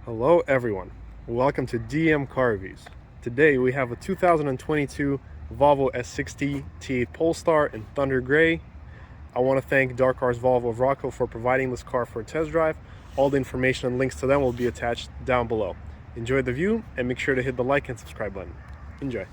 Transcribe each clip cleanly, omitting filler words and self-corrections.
Hello everyone, welcome to DM Car Reviews. Today we have a 2022 Volvo S60 T8 Polestar in Thunder Gray. I want to thank Darcars Volvo of Rockville for providing this car for a test drive. All the information and links to them will be attached down below. Enjoy the view and make sure to hit the like and subscribe button. Enjoy.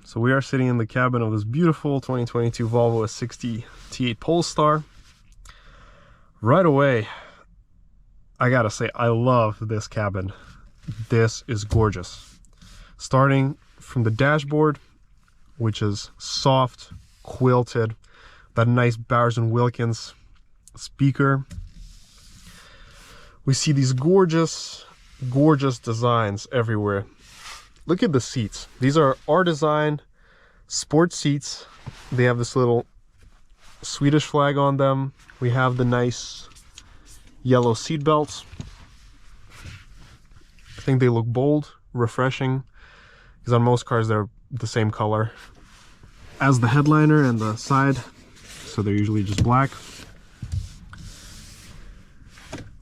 So we are sitting in the cabin of this beautiful 2022 Volvo S60 T8 Polestar. Right away, I gotta say, I love this cabin. This is gorgeous. Starting from the dashboard, which is soft, quilted, that nice Bowers & Wilkins speaker. We see these gorgeous designs everywhere. Look at the seats. These are our design sports seats. They have this little Swedish flag on them. We have the nice yellow seat belts. I think they look bold, refreshing, because on most cars they're the same color as the headliner and the side, so they're usually just black.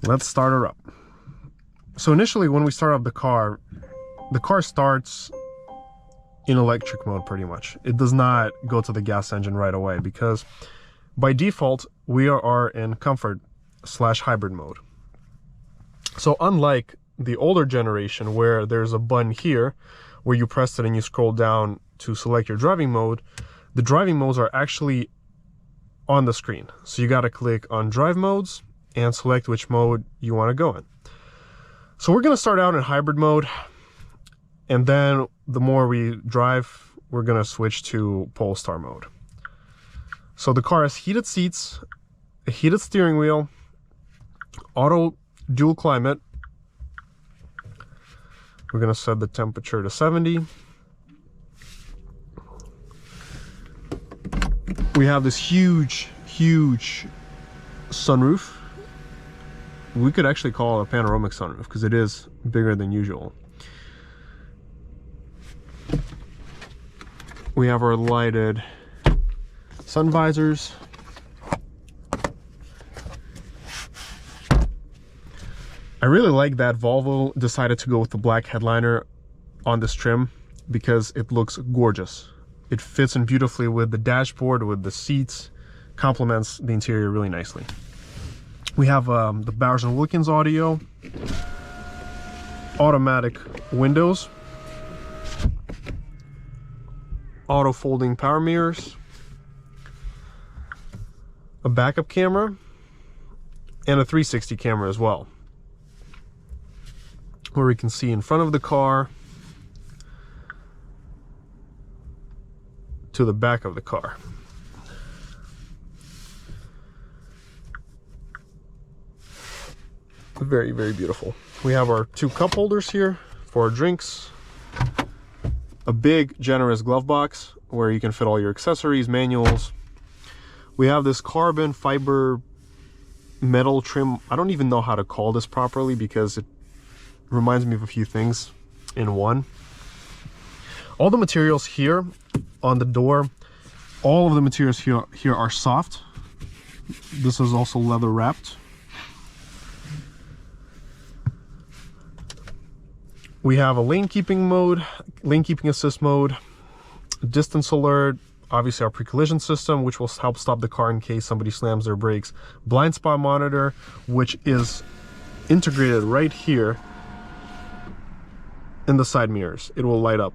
Let's start her up. So initially when we start up the car starts in electric mode pretty much. It does not go to the gas engine right away because by default we are in comfort/hybrid mode. So unlike the older generation where there's a button here where you press it and you scroll down to select your driving mode, the driving modes are actually on the screen. So you got to click on drive modes and select which mode you want to go in. So we're going to start out in hybrid mode, and then the more we drive, we're going to switch to Polestar mode. So the car has heated seats, a heated steering wheel, auto dual climate. We're going to set the temperature to 70. We have this huge sunroof. We could actually call it a panoramic sunroof because it is bigger than usual. We have our lighted sun visors. I really like that Volvo decided to go with the black headliner on this trim because it looks gorgeous. It fits in beautifully with the dashboard, with the seats, complements the interior really nicely. We have the Bowers & Wilkins audio, automatic windows, auto folding power mirrors, a backup camera, and a 360 camera as well, where we can see in front of the car to the back of the car. Very beautiful. We have our two cup holders here for our drinks, a big generous glove box where you can fit all your accessories, manuals. We have this carbon fiber metal trim. I don't even know how to call this properly because it reminds me of a few things in one. All the materials here on the door, all of the materials here are soft. This is also leather wrapped. We have a lane keeping assist mode, distance alert, obviously our pre-collision system, which will help stop the car in case somebody slams their brakes, blind spot monitor, which is integrated right here in the side mirrors. It will light up.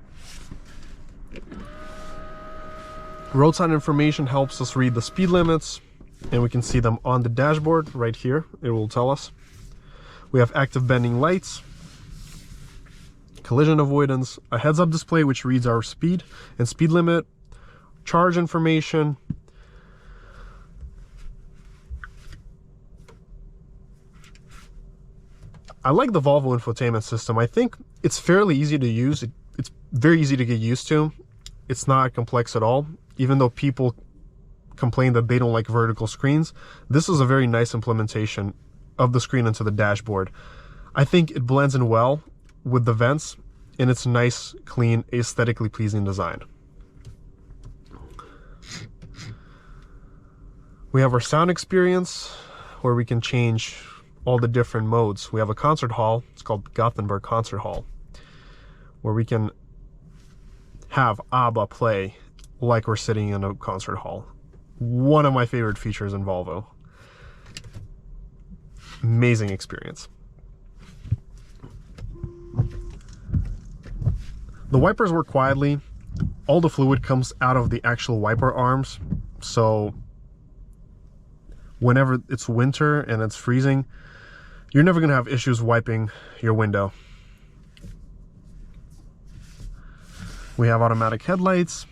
Road sign information helps us read the speed limits, and we can see them on the dashboard right here. It will tell us. We have active bending lights, collision avoidance, a heads-up display which reads our speed and speed limit, charge information, I like the Volvo infotainment system. I think it's fairly easy to use. It's very easy to get used to. It's not complex at all. Even though people complain that they don't like vertical screens, this is a very nice implementation of the screen into the dashboard. I think it blends in well with the vents in its nice, clean, aesthetically pleasing design. We have our sound experience where we can change all the different modes. We have a concert hall. It's called Gothenburg Concert Hall, where we can have ABBA play like we're sitting in a concert hall. One of my favorite features in Volvo. Amazing experience. The wipers work quietly. all the fluid comes out of the actual wiper arms, so whenever it's winter and it's freezing, you're never going to have issues wiping your window. We have automatic headlights,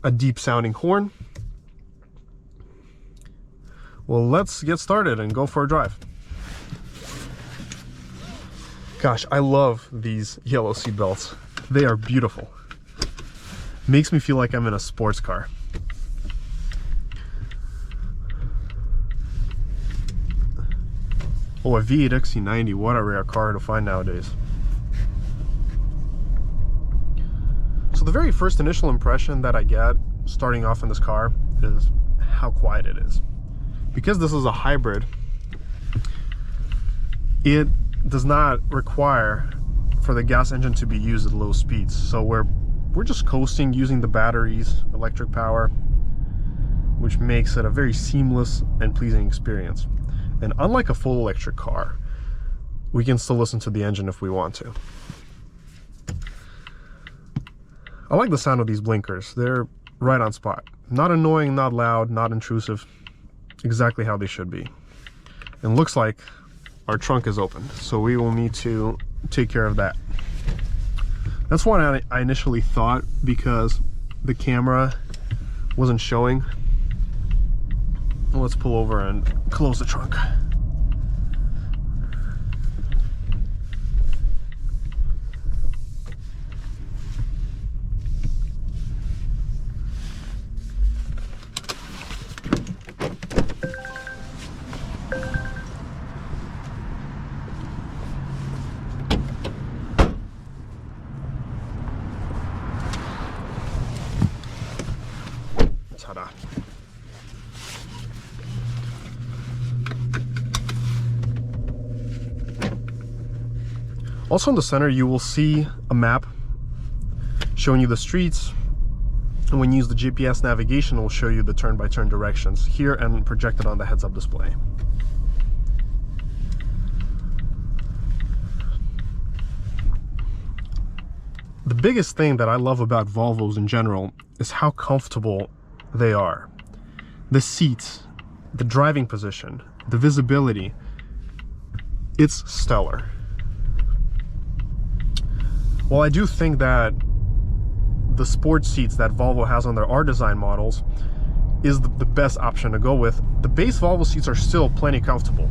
a deep sounding horn. Well, let's get started and go for a drive. Gosh, I love these yellow seat belts. They are beautiful. Makes me feel like I'm in a sports car. Oh, a V8 XC90, what a rare car to find nowadays. So the very first initial impression that I get starting off in this car is how quiet it is. Because this is a hybrid, it does not require for the gas engine to be used at low speeds. So we're just coasting using the batteries, electric power, which makes it a very seamless and pleasing experience. And unlike a full electric car, we can still listen to the engine if we want to. I like the sound of these blinkers. They're right on spot. Not annoying, not loud, not intrusive. Exactly how they should be. And looks like our trunk is open, so we will need to take care of that. That's what I initially thought, because the camera wasn't showing. Let's pull over and close the trunk. Ta-da. Also in the center, you will see a map showing you the streets, and when you use the GPS navigation, it will show you the turn-by-turn directions here and projected on the heads-up display. The biggest thing that I love about Volvos in general is how comfortable they are. The seats, the driving position, the visibility, it's stellar. Well, I do think that the sports seats that Volvo has on their R-Design models is the best option to go with. The base Volvo seats are still plenty comfortable.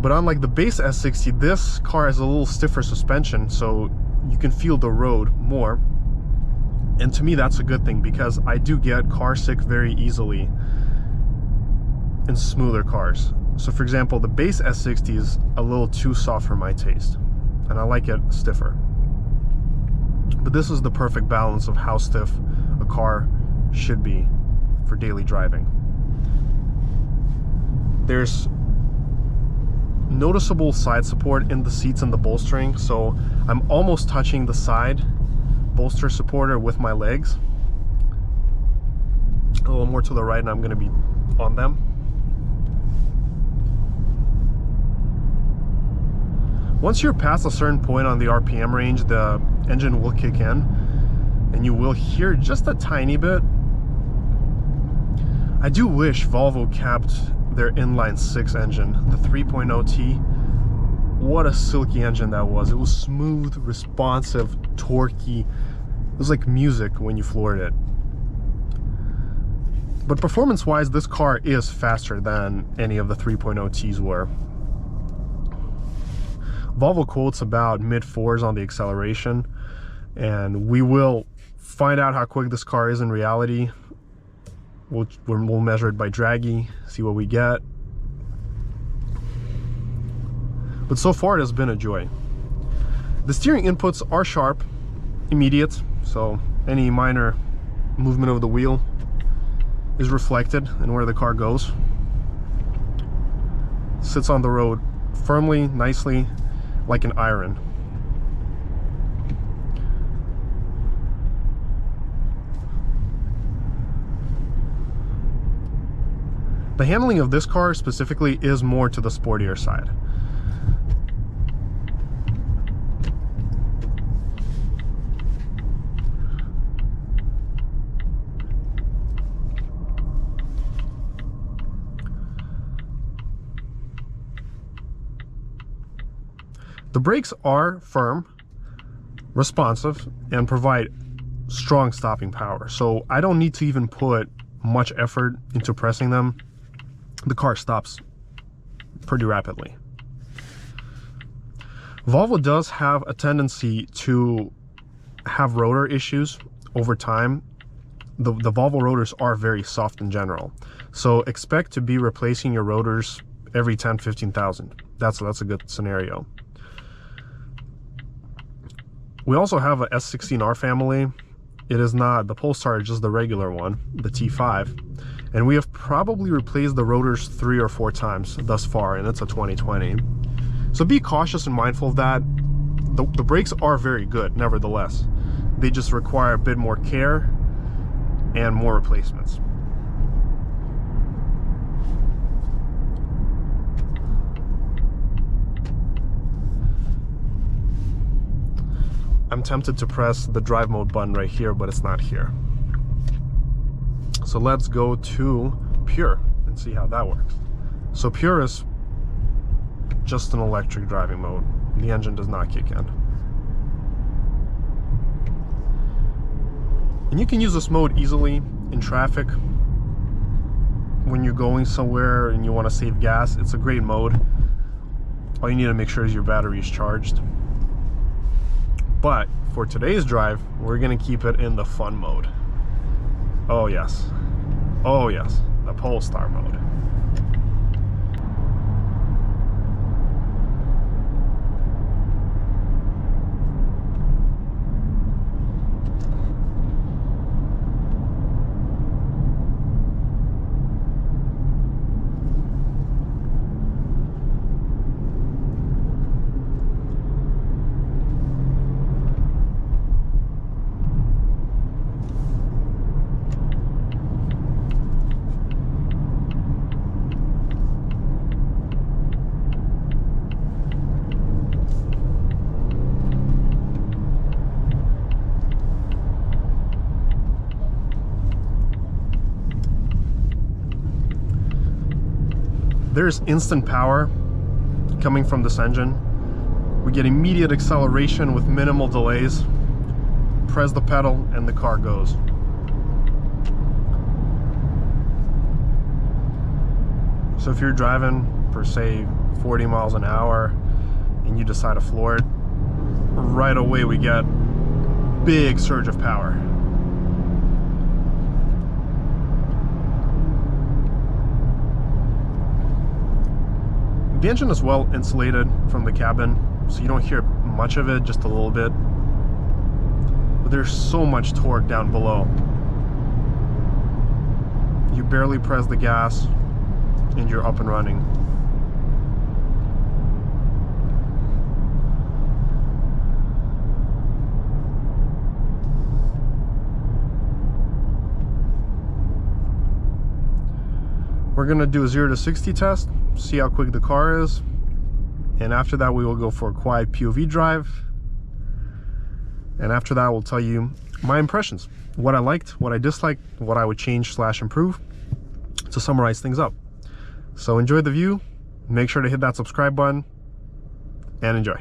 But unlike the base S60, this car has a little stiffer suspension, so you can feel the road more. And to me, that's a good thing, because I do get car sick very easily in smoother cars. So for example, the base S60 is a little too soft for my taste, and I like it stiffer. But this is the perfect balance of how stiff a car should be for daily driving. There's noticeable side support in the seats and the bolstering, so I'm almost touching the side bolster supporter with my legs. A little more to the right and I'm going to be on them. Once you're past a certain point on the RPM range, the engine will kick in and you will hear just a tiny bit. I do wish Volvo kept their inline-six engine, the 3.0T. What a silky engine that was. It was smooth, responsive, torquey. It was like music when you floored it. But performance-wise, this car is faster than any of the 3.0Ts were. Volvo quotes about mid-4s on the acceleration, and we will find out how quick this car is in reality. We'll measure it by draggy, see what we get. But so far it has been a joy. The steering inputs are sharp, immediate, so any minor movement of the wheel is reflected in where the car goes. Sits on the road firmly, nicely, like an iron. The handling of this car specifically is more to the sportier side. The brakes are firm, responsive, and provide strong stopping power. So I don't need to even put much effort into pressing them. The car stops pretty rapidly. Volvo does have a tendency to have rotor issues over time. The Volvo rotors are very soft in general. So expect to be replacing your rotors every 10-15,000. That's a good scenario. We also have a S16R family. It is not the Polestar, just the regular one, the T5. And we have probably replaced the rotors 3 or 4 times thus far, and it's a 2020. So be cautious and mindful of that. The brakes are very good, nevertheless. They just require a bit more care and more replacements. I'm tempted to press the drive mode button right here, but it's not here. So let's go to Pure and see how that works. So Pure is just an electric driving mode. The engine does not kick in. And you can use this mode easily in traffic. When you're going somewhere and you want to save gas, it's a great mode. All you need to make sure is your battery is charged. But for today's drive, we're going to keep it in the fun mode. Oh yes. Oh yes, the Polestar mode. There's instant power coming from this engine. We get immediate acceleration with minimal delays. Press the pedal and the car goes. So if you're driving for say 40 miles an hour and you decide to floor it, right away we get big surge of power. The engine is well insulated from the cabin, so you don't hear much of it, just a little bit. But there's so much torque down below. You barely press the gas and you're up and running. We're gonna do a 0 to 60 test, see how quick the car is, and after that we will go for a quiet POV drive, and after that we'll tell you my impressions, what I liked, what I disliked, what I would change / improve, to summarize things up. So enjoy the view, make sure to hit that subscribe button, and enjoy.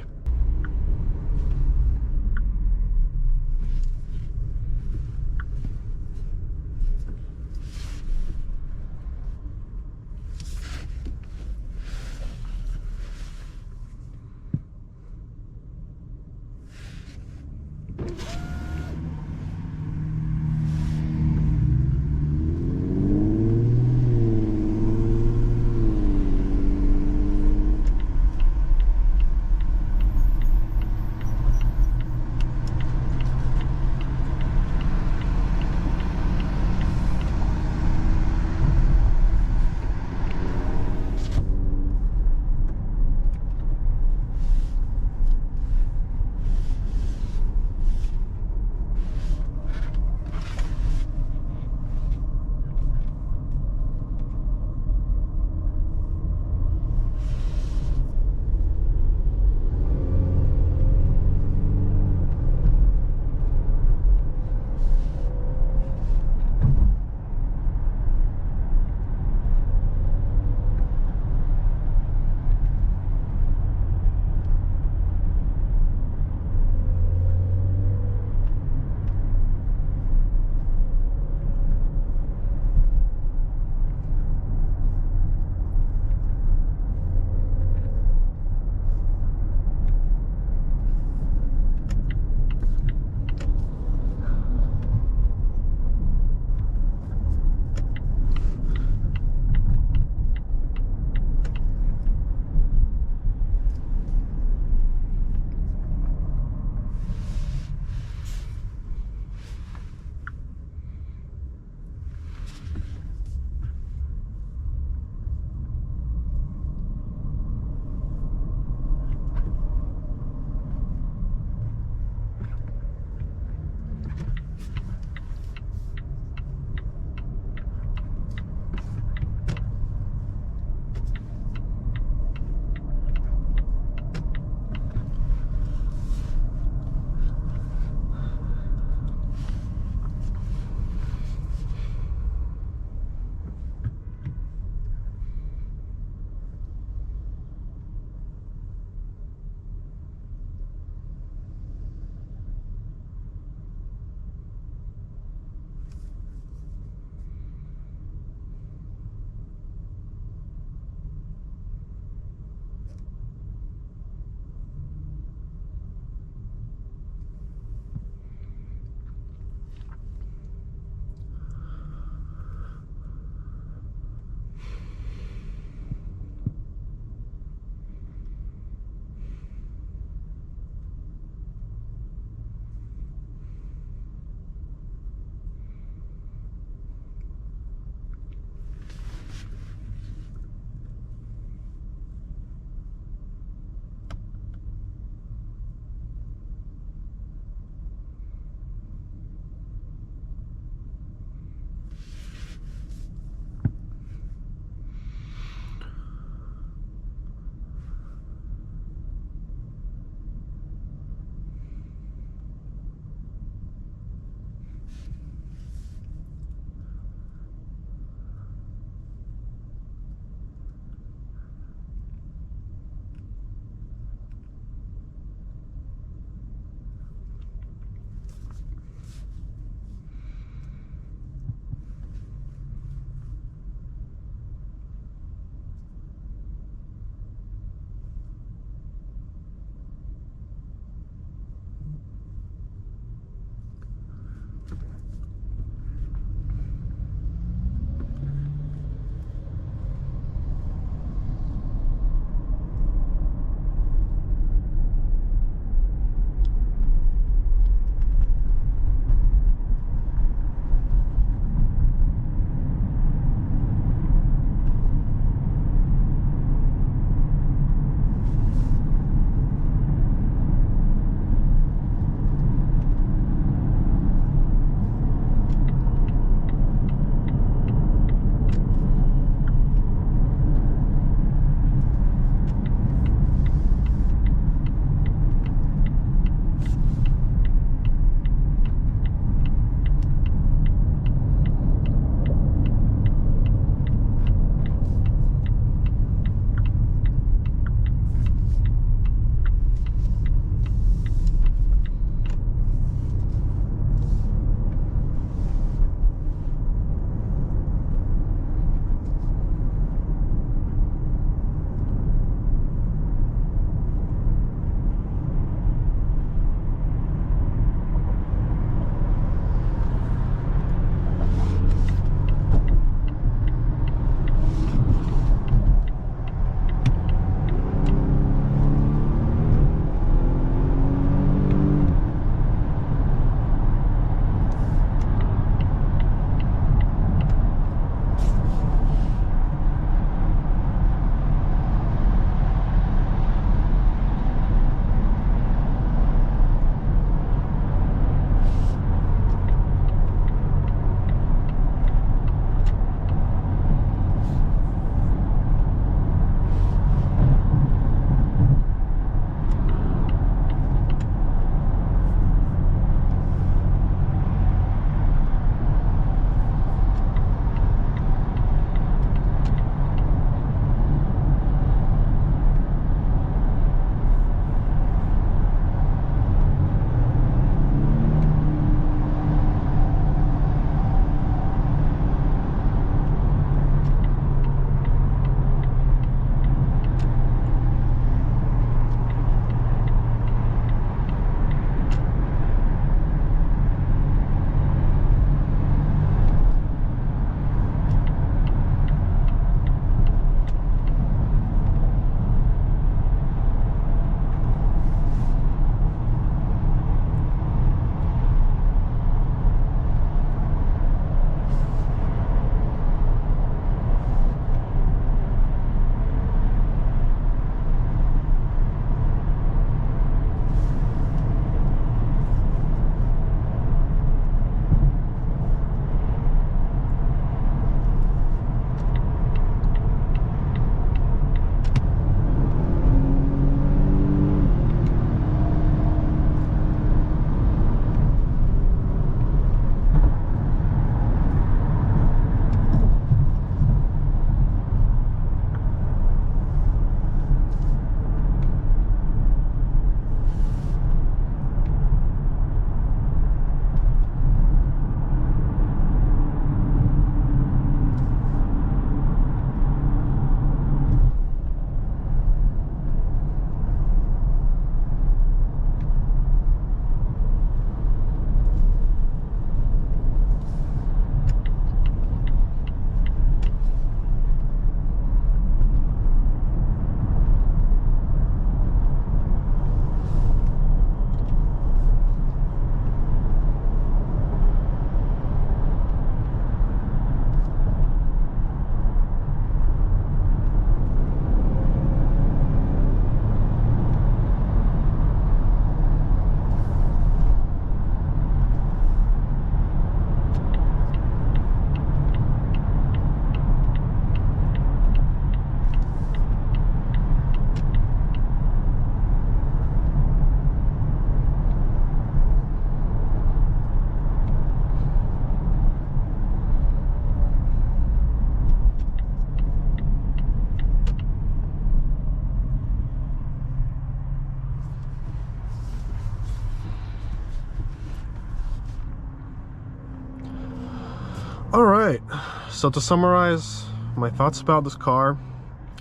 All right, so to summarize my thoughts about this car,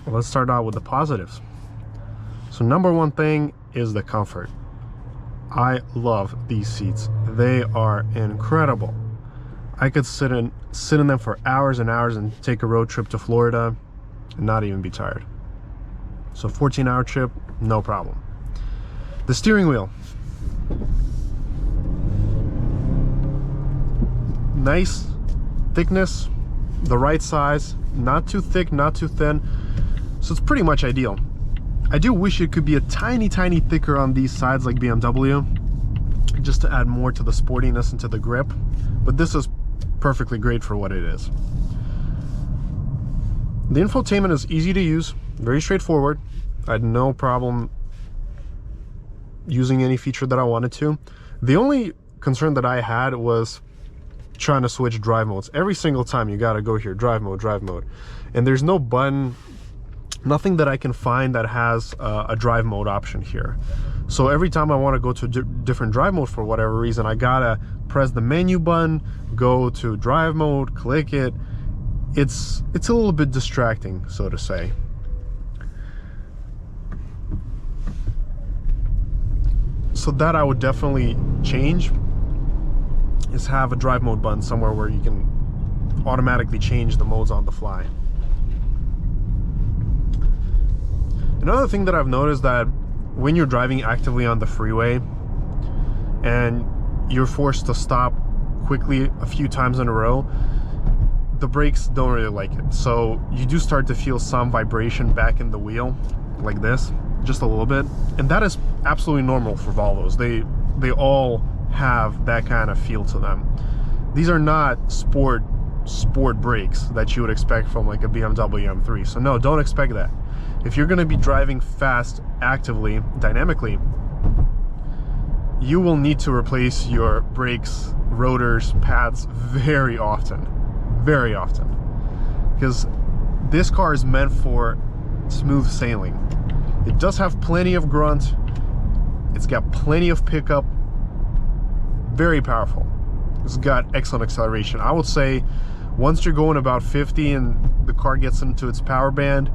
let's start out with the positives. So number one thing is the comfort. I love these seats. They are incredible. I could sit in them for hours and hours and take a road trip to Florida and not even be tired. So 14-hour trip, no problem. The steering wheel. Nice thickness, the right size, not too thick, not too thin. So it's pretty much ideal. I do wish it could be a tiny thicker on these sides like BMW, just to add more to the sportiness and to the grip, but this is perfectly great for what it is. The infotainment is easy to use, very straightforward. I had no problem using any feature that I wanted to. The only concern that I had was trying to switch drive modes. Every single time you gotta go here, drive mode, and there's no button, nothing that I can find that has a drive mode option here. So every time I want to go to a different drive mode for whatever reason, I gotta press the menu button, go to drive mode, click it. It's a little bit distracting, so to say. So that I would definitely change, is have a drive mode button somewhere where you can automatically change the modes on the fly. Another thing that I've noticed, that when you're driving actively on the freeway and you're forced to stop quickly a few times in a row, the brakes don't really like it. So you do start to feel some vibration back in the wheel, like this, just a little bit. And that is absolutely normal for Volvos. They all have that kind of feel to them. These are not sport brakes that you would expect from like a BMW M3. So no, don't expect that. If you're going to be driving fast, actively, dynamically, you will need to replace your brakes, rotors, pads very often, because this car is meant for smooth sailing. It does have plenty of grunt, it's got plenty of pickup, very powerful. It's got excellent acceleration. I would say once you're going about 50 and the car gets into its power band,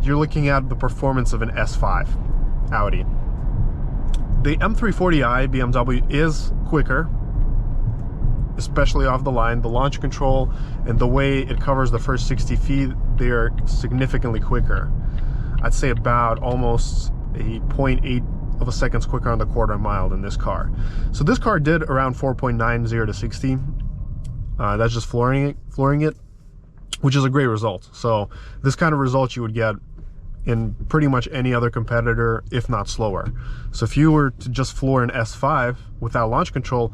you're looking at the performance of an S5 Audi. The M340i BMW is quicker, especially off the line. The launch control and the way it covers the first 60 feet, they're significantly quicker. I'd say about almost a 0.8 of a seconds quicker on the quarter mile than this car. So this car did around 4.90 to 60. That's just flooring it, which is a great result. So this kind of result you would get in pretty much any other competitor, if not slower. So if you were to just floor an S5 without launch control,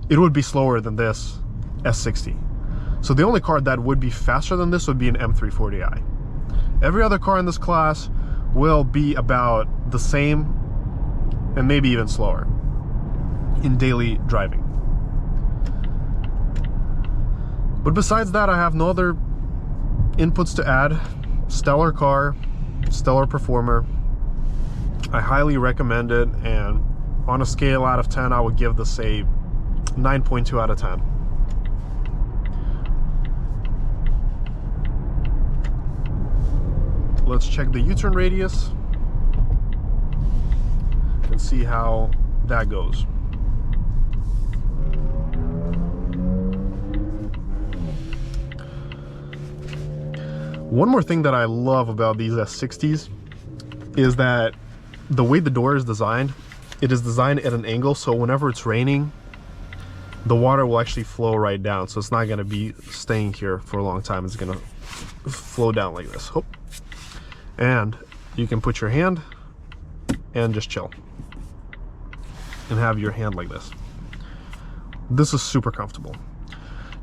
it would be slower than this S60. So the only car that would be faster than this would be an M340i. Every other car in this class will be about the same and maybe even slower in daily driving. But besides that, I have no other inputs to add. Stellar car, stellar performer. I highly recommend it, and on a scale out of 10, I would give this a 9.2 out of 10. Let's check the U-turn radius and see how that goes. One more thing that I love about these S60s is that the way the door is designed, it is designed at an angle, so whenever it's raining, the water will actually flow right down. So it's not going to be staying here for a long time. It's going to flow down like this. Hope. And you can put your hand and just chill and have your hand like this. This is super comfortable.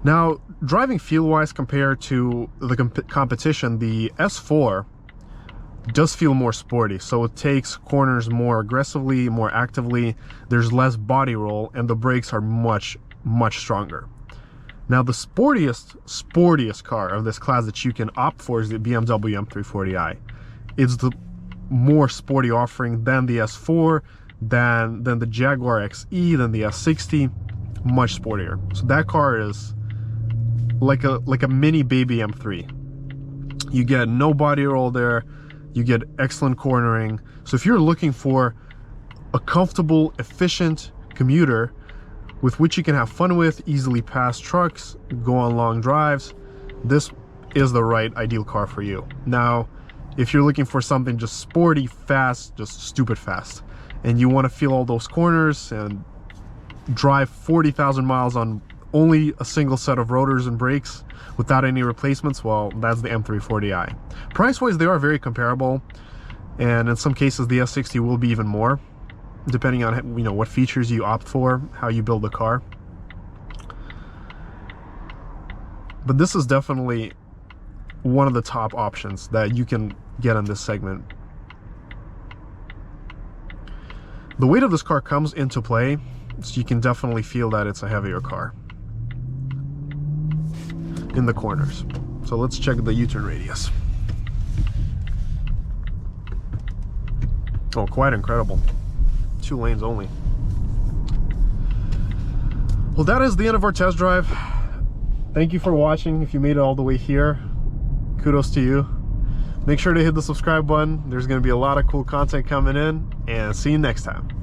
Now, driving feel-wise compared to the competition, the S4 does feel more sporty. So it takes corners more aggressively, more actively. There's less body roll, and the brakes are much stronger. Now, the sportiest car of this class that you can opt for is the BMW M340i. It's the more sporty offering than the S4, than the Jaguar XE, than the S60, much sportier. So that car is like a mini baby M3. You get no body roll there, you get excellent cornering. So if you're looking for a comfortable, efficient commuter with which you can have fun with, easily pass trucks, go on long drives, this is the right ideal car for you. Now, if you're looking for something just sporty, fast, just stupid fast, and you want to feel all those corners and drive 40,000 miles on only a single set of rotors and brakes without any replacements, well, that's the M340i. Price-wise, they are very comparable, and in some cases the S60 will be even more, depending on, you know, what features you opt for, how you build the car. But this is definitely one of the top options that you can get in this segment. The weight of this car comes into play, so you can definitely feel that it's a heavier car in the corners. So let's check the U-turn radius. Oh, quite incredible. 2 lanes only. Well, that is the end of our test drive. Thank you for watching. If you made it all the way here, kudos to you. Make sure to hit the subscribe button. There's going to be a lot of cool content coming in, and see you next time.